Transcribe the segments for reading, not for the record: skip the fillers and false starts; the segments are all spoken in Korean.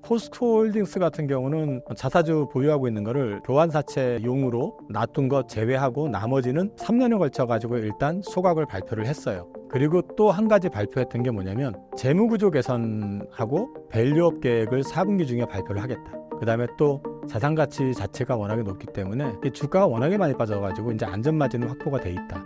포스코홀딩스 같은 경우는 자사주 보유하고 있는 거를 교환사채용으로 놔둔 것 제외하고 나머지는 3년에 걸쳐 가지고 일단 소각을 발표를 했어요. 그리고 또 한 가지 발표했던 게 뭐냐면 재무구조 개선하고 밸류업 계획을 4분기 중에 발표를 하겠다. 그 다음에 또 자산가치 자체가 워낙에 높기 때문에 주가가 워낙에 많이 빠져가지고 이제 안전마진은 확보가 돼 있다.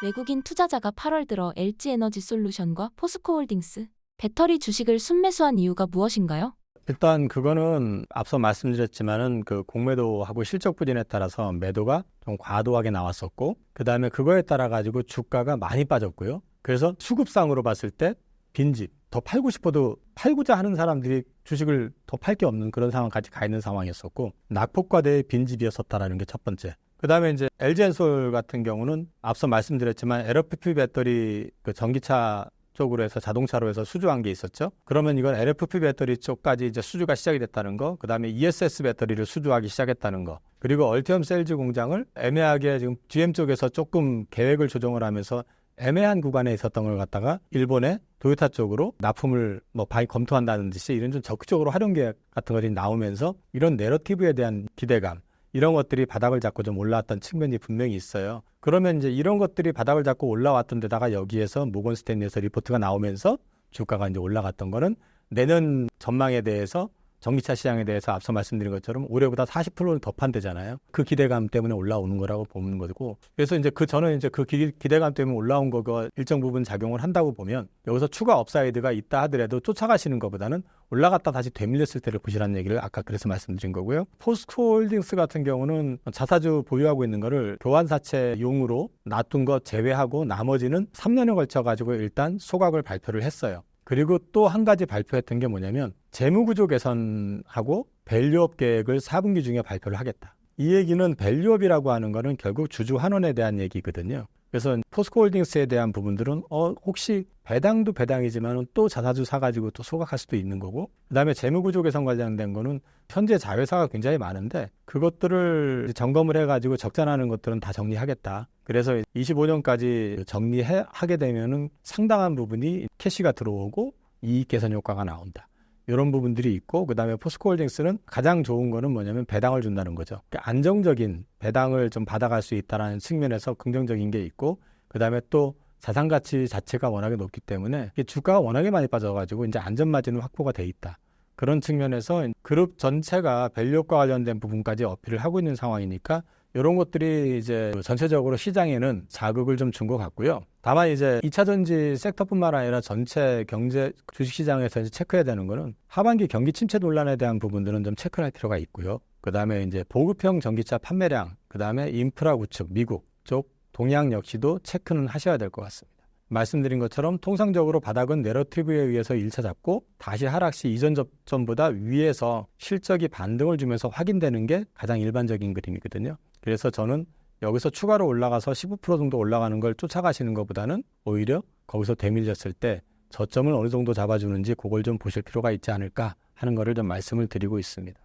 외국인 투자자가 8월 들어 LG에너지솔루션과 포스코홀딩스, 배터리 주식을 순매수한 이유가 무엇인가요? 일단 그거는 앞서 말씀드렸지만은 그 공매도하고 실적 부진에 따라서 매도가 좀 과도하게 나왔었고, 그 다음에 그거에 따라 가지고 주가가 많이 빠졌고요. 그래서 수급상으로 봤을 때 빈집, 더 팔고 싶어도 팔고자 하는 사람들이 주식을 더 팔 게 없는 그런 상황까지 가 있는 상황이었었고, 낙폭과대의 빈집이었었다라는 게 첫 번째. 그 다음에 이제 LG엔솔 같은 경우는 앞서 말씀드렸지만 LFP 배터리 그 전기차 쪽으로 해서 자동차로 해서 수주한 게 있었죠. 그러면 이건 LFP 배터리 쪽까지 이제 수주가 시작이 됐다는 거, 그 다음에 ESS 배터리를 수주하기 시작했다는 거, 그리고 얼티엄 셀즈 공장을 애매하게 지금 GM 쪽에서 조금 계획을 조정을 하면서 애매한 구간에 있었던 걸 갖다가 일본의 도요타 쪽으로 납품을 검토한다는 듯이 이런 좀 적극적으로 활용 계획 같은 것들이 나오면서 이런 내러티브에 대한 기대감, 이런 것들이 바닥을 잡고 좀 올라왔던 측면이 분명히 있어요. 그러면 이제 이런 것들이 바닥을 잡고 올라왔던 데다가 여기에서 모건 스탠리에서 리포트가 나오면서 주가가 이제 올라갔던 거는 내년 전망에 대해서 전기차 시장에 대해서 앞서 말씀드린 것처럼 올해보다 40%는 더 판대잖아요. 그 기대감 때문에 올라오는 거라고 보는 거고, 그래서 이제 저는 이제 그 기대감 때문에 올라온 거가 일정 부분 작용을 한다고 보면 여기서 추가 업사이드가 있다 하더라도 쫓아가시는 것보다는 올라갔다 다시 되밀렸을 때를 보시라는 얘기를 아까 그래서 말씀드린 거고요. 포스코홀딩스 같은 경우는 자사주 보유하고 있는 거를 교환사채용으로 놔둔 것 제외하고 나머지는 3년에 걸쳐 가지고 일단 소각을 발표를 했어요. 그리고 또 한 가지 발표했던 게 뭐냐면 재무구조 개선하고 밸류업 계획을 4분기 중에 발표를 하겠다. 이 얘기는 밸류업이라고 하는 거는 결국 주주 환원에 대한 얘기거든요. 그래서 포스코홀딩스에 대한 부분들은 혹시 배당도 배당이지만 또 자사주 사가지고 또 소각할 수도 있는 거고, 그 다음에 재무구조 개선 관련된 거는 현재 자회사가 굉장히 많은데 그것들을 점검을 해가지고 적자나는 것들은 다 정리하겠다. 그래서 25년까지 정리하게 되면은 상당한 부분이 캐시가 들어오고 이익 개선 효과가 나온다. 이런 부분들이 있고, 그 다음에 포스코홀딩스는 가장 좋은 거는 뭐냐면 배당을 준다는 거죠. 그러니까 안정적인 배당을 좀 받아갈 수 있다는 측면에서 긍정적인 게 있고, 그 다음에 또 자산가치 자체가 워낙에 높기 때문에 주가가 워낙에 많이 빠져가지고 이제 안전마진은 확보가 돼 있다. 그런 측면에서 그룹 전체가 밸류업과 관련된 부분까지 어필을 하고 있는 상황이니까 이런 것들이 이제 전체적으로 시장에는 자극을 좀 준 것 같고요. 다만 이제 2차전지 섹터뿐만 아니라 전체 경제 주식시장에서 이제 체크해야 되는 거는 하반기 경기 침체 논란에 대한 부분들은 좀 체크할 필요가 있고요. 그 다음에 이제 보급형 전기차 판매량, 그 다음에 인프라 구축, 미국 쪽, 동양 역시도 체크는 하셔야 될 것 같습니다. 말씀드린 것처럼 통상적으로 바닥은 내러티브에 의해서 1차 잡고 다시 하락 시 이전 접전보다 위에서 실적이 반등을 주면서 확인되는 게 가장 일반적인 그림이거든요. 그래서 저는 여기서 추가로 올라가서 15% 정도 올라가는 걸 쫓아가시는 것보다는 오히려 거기서 되밀렸을 때 저점을 어느 정도 잡아주는지 그걸 좀 보실 필요가 있지 않을까 하는 거를 좀 말씀을 드리고 있습니다.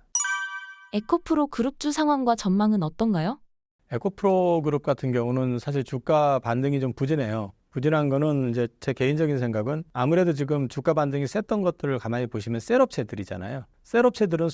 에코프로 그룹주 상황과 전망은 어떤가요? 에코프로 그룹 같은 경우는 사실 주가 반등이 좀 부진해요. 부진한 거는 이제 제 개인적인 생각은 아무래도 지금 주가 반등이 셌던 것들을 가만히 보시면 셀업체들이잖아요. 셀업체들은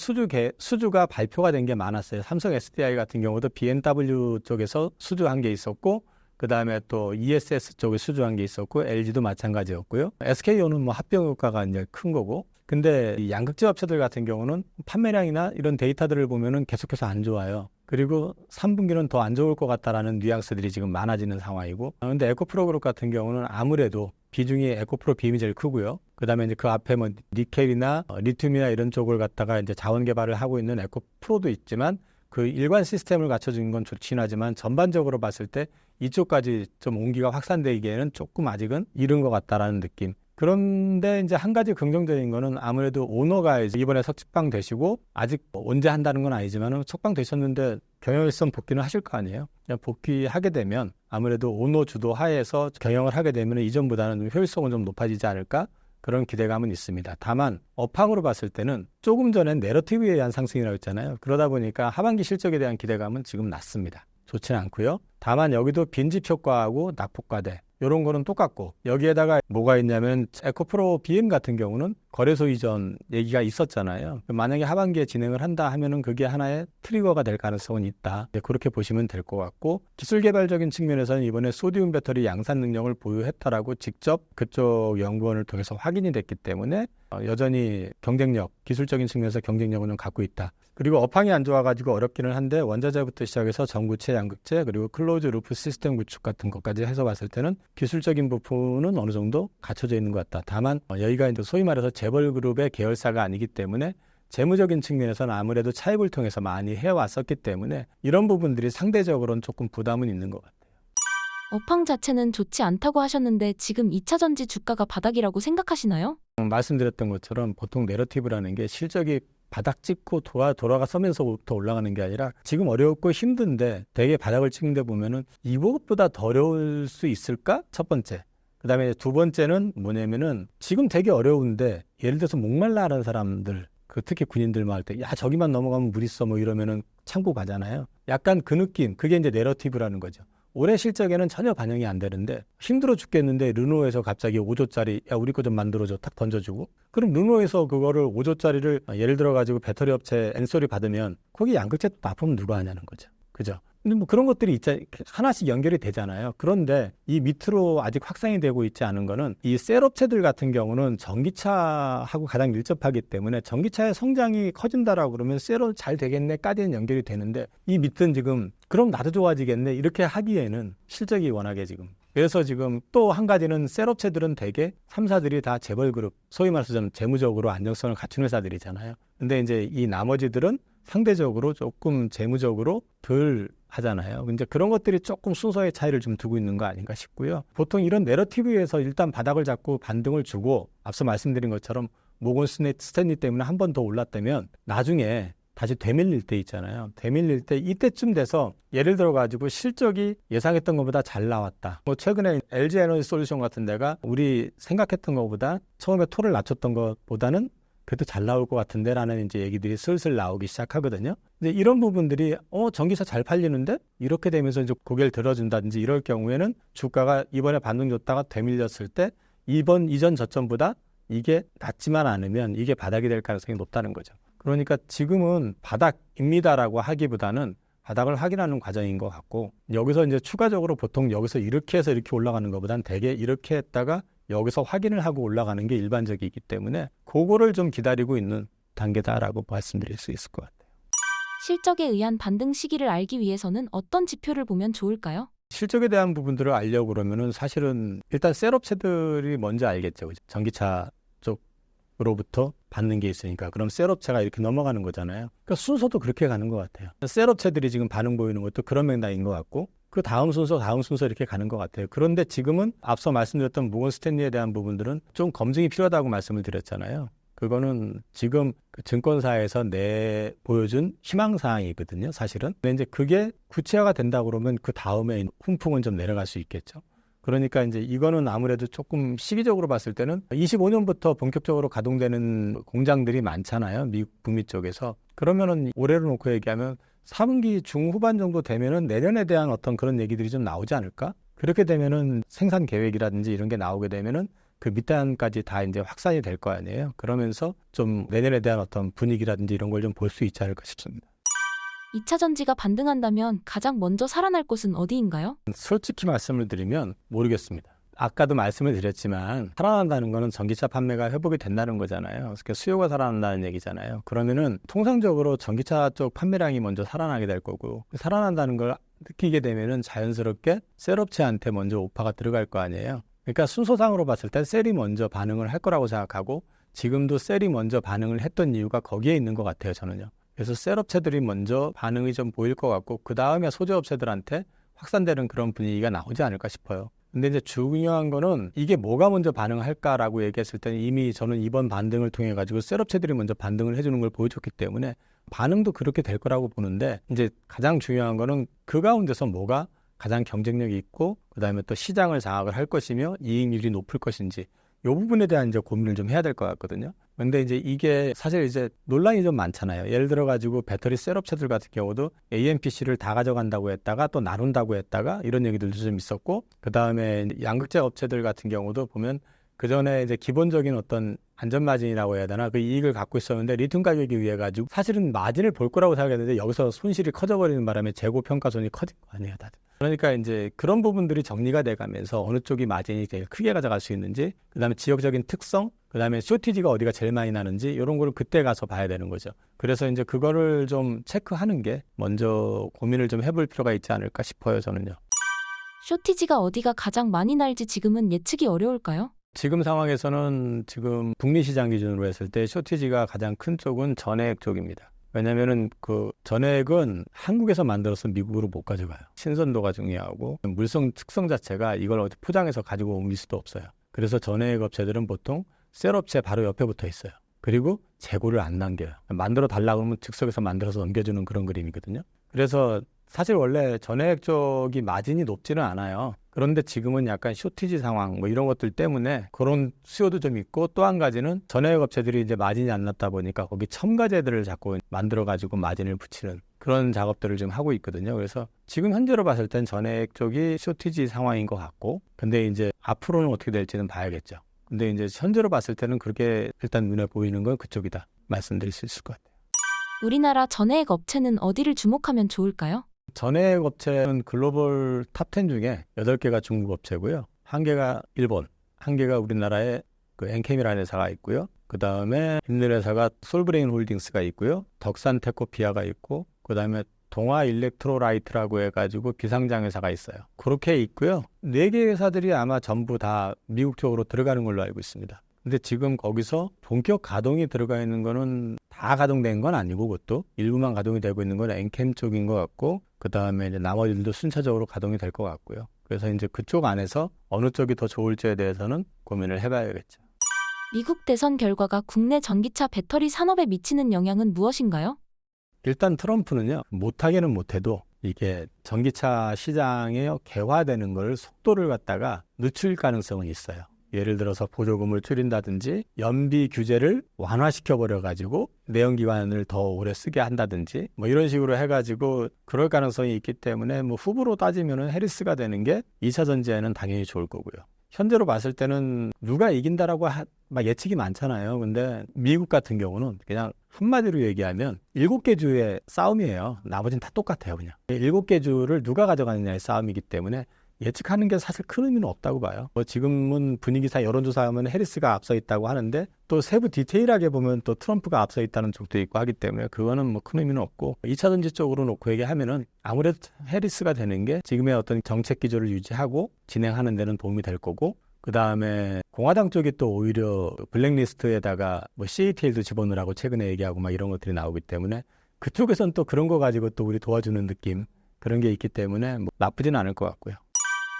수주가 발표가 된 게 많았어요. 삼성 SDI 같은 경우도 BMW 쪽에서 수주한 게 있었고, 그 다음에 또 ESS 쪽에 수주한 게 있었고, LG도 마찬가지였고요. SK온은 뭐 합병 효과가 이제 큰 거고, 근데 이 양극재 업체들 같은 경우는 판매량이나 이런 데이터들을 보면은 계속해서 안 좋아요. 그리고 3분기는 더 안 좋을 것 같다라는 뉘앙스들이 지금 많아지는 상황이고, 근데 에코프로 그룹 같은 경우는 아무래도 비중이 에코프로 빔이 제일 크고요. 그 다음에 이제 그 앞에 뭐 니켈이나 리튬이나 이런 쪽을 갖다가 이제 자원 개발을 하고 있는 에코프로도 있지만 그 일관 시스템을 갖춰주는 건 좋긴 하지만 전반적으로 봤을 때 이쪽까지 좀 온기가 확산되기에는 조금 아직은 이른 것 같다라는 느낌. 그런데 이제 한 가지 긍정적인 거는 아무래도 오너가 이번에 석방 되시고 아직 언제 한다는 건 아니지만 석방 되셨는데 경영일선 복귀는 하실 거 아니에요. 복귀하게 되면 아무래도 오너 주도 하에서 경영을 하게 되면 이전보다는 효율성은 좀 높아지지 않을까? 그런 기대감은 있습니다. 다만 업황으로 봤을 때는 조금 전엔 내러티브에 의한 상승이라고 했잖아요. 그러다 보니까 하반기 실적에 대한 기대감은 지금 낮습니다. 좋지는 않고요. 다만 여기도 빈집 효과하고 낙폭과대, 이런 거는 똑같고 여기에다가 뭐가 있냐면 에코프로 BM 같은 경우는 거래소 이전 얘기가 있었잖아요. 만약에 하반기에 진행을 한다 하면은 그게 하나의 트리거가 될 가능성은 있다. 그렇게 보시면 될 것 같고 기술 개발적인 측면에서는 이번에 소디움 배터리 양산 능력을 보유했다라고 직접 그쪽 연구원을 통해서 확인이 됐기 때문에 여전히 경쟁력, 기술적인 측면에서 경쟁력은 좀 갖고 있다. 그리고 업황이 안 좋아가지고 어렵기는 한데 원자재부터 시작해서 전구체, 양극재, 그리고 클로즈 루프 시스템 구축 같은 것까지 해서 봤을 때는 기술적인 부분은 어느 정도 갖춰져 있는 것 같다. 다만 여기가 이제 소위 말해서 재벌그룹의 계열사가 아니기 때문에 재무적인 측면에서는 아무래도 차입을 통해서 많이 해왔었기 때문에 이런 부분들이 상대적으로는 조금 부담은 있는 것 같아요. 업황 자체는 좋지 않다고 하셨는데 지금 2차전지 주가가 바닥이라고 생각하시나요? 말씀드렸던 것처럼 보통 내러티브라는 게 실적이 바닥 찍고 돌아가서면서부터 올라가는 게 아니라 지금 어렵고 힘든데 되게 바닥을 찍는데 보면은 이것보다 더 어려울 수 있을까? 첫 번째. 그다음에 두 번째는 뭐냐면은 지금 되게 어려운데 예를 들어서 목말라 하는 사람들 특히 군인들만 할 때 야 저기만 넘어가면 물 있어 뭐 이러면은 참고 가잖아요. 약간 그 느낌 그게 이제 내러티브라는 거죠. 올해 실적에는 전혀 반영이 안 되는데 힘들어 죽겠는데 르노에서 갑자기 5조짜리 야 우리 거 좀 만들어줘 탁 던져주고 그럼 르노에서 그거를 5조짜리를 예를 들어가지고 배터리 업체 엔솔이 받으면 거기 양극재 납품 누가 하냐는 거죠. 그죠? 근데 뭐 그런 것들이 하나씩 연결이 되잖아요. 그런데 이 밑으로 아직 확산이 되고 있지 않은 거는 이 셀 업체들 같은 경우는 전기차하고 가장 밀접하기 때문에 전기차의 성장이 커진다라고 그러면 셀은 잘 되겠네까지는 연결이 되는데 이 밑은 지금 그럼 나도 좋아지겠네 이렇게 하기에는 실적이 워낙에 지금 그래서 지금 또 한 가지는 셀 업체들은 대개 3사들이 다 재벌그룹 소위 말해서 좀 재무적으로 안정성을 갖춘 회사들이잖아요. 근데 이제 이 나머지들은 상대적으로 조금 재무적으로 덜 하잖아요. 이제 그런 것들이 조금 순서의 차이를 좀 두고 있는 거 아닌가 싶고요. 보통 이런 내러티브에서 일단 바닥을 잡고 반등을 주고 앞서 말씀드린 것처럼 모건 스탠리 때문에 한 번 더 올랐다면 나중에 다시 되밀릴 때 있잖아요. 되밀릴 때 이때쯤 돼서 예를 들어가지고 실적이 예상했던 것보다 잘 나왔다. 뭐 최근에 LG 에너지 솔루션 같은 데가 우리 생각했던 것보다 처음에 토를 낮췄던 것보다는 그래도 잘 나올 것 같은데 라는 이제 얘기들이 슬슬 나오기 시작하거든요. 근데 이런 부분들이 전기차 잘 팔리는데 이렇게 되면서 이제 고개를 들어준다든지 이럴 경우에는 주가가 이번에 반등 줬다가 되밀렸을 때 이전 저점보다 이게 낮지만 않으면 이게 바닥이 될 가능성이 높다는 거죠. 그러니까 지금은 바닥입니다라고 하기보다는 바닥을 확인하는 과정인 것 같고 여기서 이제 추가적으로 보통 여기서 이렇게 해서 이렇게 올라가는 것보다는 대개 이렇게 했다가 여기서 확인을 하고 올라가는 게 일반적이기 때문에 그거를 좀 기다리고 있는 단계다라고 말씀드릴 수 있을 것 같아요. 실적에 의한 반등 시기를 알기 위해서는 어떤 지표를 보면 좋을까요? 실적에 대한 부분들을 알려고 그러면은 사실은 일단 셀업체들이 먼저 알겠죠. 그죠? 전기차 쪽으로부터 받는 게 있으니까 그럼 셀업체가 이렇게 넘어가는 거잖아요. 그러니까 순서도 그렇게 가는 것 같아요. 셀업체들이 지금 반응 보이는 것도 그런 맥락인 것 같고 그 다음 순서 이렇게 가는 것 같아요. 그런데 지금은 앞서 말씀드렸던 모건 스탠리에 대한 부분들은 좀 검증이 필요하다고 말씀을 드렸잖아요. 그거는 지금 그 증권사에서 보여준 희망사항이거든요, 사실은. 근데 이제 그게 구체화가 된다 그러면 그 다음에 훈풍은 좀 내려갈 수 있겠죠. 그러니까 이제 이거는 아무래도 조금 시기적으로 봤을 때는 25년부터 본격적으로 가동되는 공장들이 많잖아요. 미국, 북미 쪽에서. 그러면은 올해로 놓고 얘기하면 3분기 중후반 정도 되면은 내년에 대한 어떤 그런 얘기들이 좀 나오지 않을까? 그렇게 되면은 생산 계획이라든지 이런 게 나오게 되면은 그 밑단까지 다 이제 확산이 될 거 아니에요. 그러면서 좀 내년에 대한 어떤 분위기라든지 이런 걸 좀 볼 수 있지 않을까 싶습니다. 2차 전지가 반등한다면 가장 먼저 살아날 곳은 어디인가요? 솔직히 말씀을 드리면 모르겠습니다. 아까도 말씀을 드렸지만 살아난다는 거는 전기차 판매가 회복이 된다는 거잖아요. 그러니까 수요가 살아난다는 얘기잖아요. 그러면은 통상적으로 전기차 쪽 판매량이 먼저 살아나게 될 거고 살아난다는 걸 느끼게 되면은 자연스럽게 셀업체한테 먼저 오파가 들어갈 거 아니에요. 그러니까 순서상으로 봤을 때 셀이 먼저 반응을 할 거라고 생각하고 지금도 셀이 먼저 반응을 했던 이유가 거기에 있는 것 같아요, 저는요. 그래서 셀업체들이 먼저 반응이 좀 보일 것 같고 그 다음에 소재업체들한테 확산되는 그런 분위기가 나오지 않을까 싶어요. 근데 이제 중요한 거는 이게 뭐가 먼저 반응할까라고 얘기했을 때는 이미 저는 이번 반등을 통해 가지고 셀업체들이 먼저 반등을 해주는 걸 보여줬기 때문에 반응도 그렇게 될 거라고 보는데 이제 가장 중요한 거는 그 가운데서 뭐가 가장 경쟁력이 있고 그다음에 또 시장을 장악을 할 것이며 이익률이 높을 것인지 이 부분에 대한 이제 고민을 좀 해야 될 것 같거든요. 근데 이제 이게 사실 이제 논란이 좀 많잖아요. 예를 들어 가지고 배터리 셀 업체들 같은 경우도 AMPC를 다 가져간다고 했다가 또 나눈다고 했다가 이런 얘기들도 좀 있었고, 그다음에 양극재 업체들 같은 경우도 보면 그 전에 이제 기본적인 어떤 안전 마진이라고 해야 되나, 그 이익을 갖고 있었는데 리튬 가격이 위해 가지고 사실은 마진을 볼 거라고 생각했는데 여기서 손실이 커져버리는 바람에 재고 평가손이 커진 거 아니에요, 다들. 그러니까 이제 그런 부분들이 정리가 돼가면서 어느 쪽이 마진이 제일 크게 가져갈 수 있는지, 그다음에 지역적인 특성, 그다음에 쇼티지가 어디가 제일 많이 나는지 이런 거를 그때 가서 봐야 되는 거죠. 그래서 이제 그거를 좀 체크하는 게 먼저 고민을 좀 해볼 필요가 있지 않을까 싶어요, 저는요. 쇼티지가 어디가 가장 많이 날지 지금은 예측이 어려울까요? 지금 상황에서는 지금 북미 시장 기준으로 했을 때 쇼티지가 가장 큰 쪽은 전해액 쪽입니다. 왜냐면은 그 전해액은 한국에서 만들어서 미국으로 못 가져가요. 신선도가 중요하고 물성 특성 자체가 이걸 어디 포장해서 가지고 옮길 수도 없어요. 그래서 전해액 업체들은 보통 셀 업체 바로 옆에 붙어 있어요. 그리고 재고를 안 남겨요. 만들어 달라고 하면 즉석에서 만들어서 넘겨주는 그런 그림이거든요. 그래서 사실 원래 전해액 쪽이 마진이 높지는 않아요. 그런데 지금은 약간 쇼티지 상황 뭐 이런 것들 때문에 그런 수요도 좀 있고, 또 한 가지는 전해액 업체들이 이제 마진이 안 났다 보니까 거기 첨가제들을 자꾸 만들어 가지고 마진을 붙이는 그런 작업들을 좀 하고 있거든요. 그래서 지금 현재로 봤을 땐 전해액 쪽이 쇼티지 상황인 것 같고, 근데 이제 앞으로는 어떻게 될지는 봐야겠죠. 근데 이제 현재로 봤을 때는 그렇게 일단 눈에 보이는 건 그쪽이다 말씀드릴 수 있을 것 같아요. 우리나라 전해액 업체는 어디를 주목하면 좋을까요? 전해액 업체는 글로벌 탑10 중에 8개가 중국 업체고요. 1개가 일본, 1개가 우리나라의 그 엔캠이라는 회사가 있고요. 그 다음에 있는 회사가 솔브레인 홀딩스가 있고요. 덕산 테코피아가 있고, 그 다음에 동아 일렉트로라이트라고 해가지고 비상장 회사가 있어요. 그렇게 있고요. 4개 회사들이 아마 전부 다 미국 쪽으로 들어가는 걸로 알고 있습니다. 근데 지금 거기서 본격 가동이 들어가 있는 거는 다 가동된 건 아니고, 그것도 일부만 가동이 되고 있는 건 엔캠 쪽인 것 같고, 그 다음에 이제 나머지들도 순차적으로 가동이 될 것 같고요. 그래서 이제 그쪽 안에서 어느 쪽이 더 좋을지에 대해서는 고민을 해봐야겠죠. 미국 대선 결과가 국내 전기차 배터리 산업에 미치는 영향은 무엇인가요? 일단 트럼프는요, 못하게는 못해도 이게 전기차 시장에 개화되는 걸 속도를 갖다가 늦출 가능성은 있어요. 예를 들어서 보조금을 줄인다든지 연비 규제를 완화시켜버려가지고 내연기관을 더 오래 쓰게 한다든지 뭐 이런 식으로 해가지고 그럴 가능성이 있기 때문에 뭐 후보로 따지면은 해리스가 되는 게 2차 전지에는 당연히 좋을 거고요. 현재로 봤을 때는 누가 이긴다라고 막 예측이 많잖아요. 근데 미국 같은 경우는 그냥 한마디로 얘기하면 7개 주의 싸움이에요. 나머지는 다 똑같아요, 그냥. 7개 주를 누가 가져가느냐의 싸움이기 때문에 예측하는 게 사실 큰 의미는 없다고 봐요. 뭐 지금은 분위기상 여론조사하면 해리스가 앞서 있다고 하는데 또 세부 디테일하게 보면 또 트럼프가 앞서 있다는 쪽도 있고 하기 때문에 그거는 뭐 큰 의미는 없고, 2차 전지 쪽으로 놓고 얘기하면은 아무래도 해리스가 되는 게 지금의 어떤 정책 기조를 유지하고 진행하는 데는 도움이 될 거고, 그 다음에 공화당 쪽이 또 오히려 블랙리스트에다가 뭐 CATL도 집어넣으라고 최근에 얘기하고 막 이런 것들이 나오기 때문에 그쪽에선 또 그런 거 가지고 또 우리 도와주는 느낌, 그런 게 있기 때문에 뭐 나쁘진 않을 것 같고요.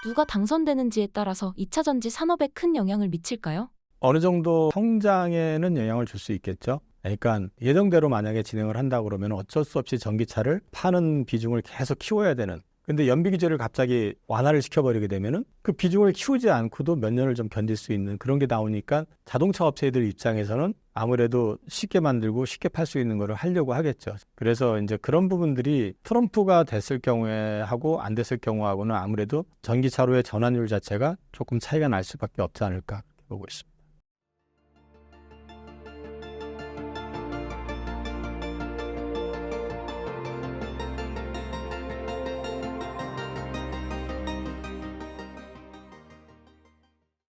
누가 당선되는지에 따라서 2차 전지 산업에 큰 영향을 미칠까요? 어느 정도 성장에는 영향을 줄 수 있겠죠. 그러니까 예정대로 만약에 진행을 한다 그러면 어쩔 수 없이 전기차를 파는 비중을 계속 키워야 되는, 근데 연비 규제를 갑자기 완화를 시켜버리게 되면은 그 비중을 키우지 않고도 몇 년을 좀 견딜 수 있는 그런 게 나오니까 자동차 업체들 입장에서는 아무래도 쉽게 만들고 쉽게 팔 수 있는 거를 하려고 하겠죠. 그래서 이제 그런 부분들이 트럼프가 됐을 경우에 하고 안 됐을 경우하고는 아무래도 전기차로의 전환율 자체가 조금 차이가 날 수밖에 없지 않을까 보고 있습니다.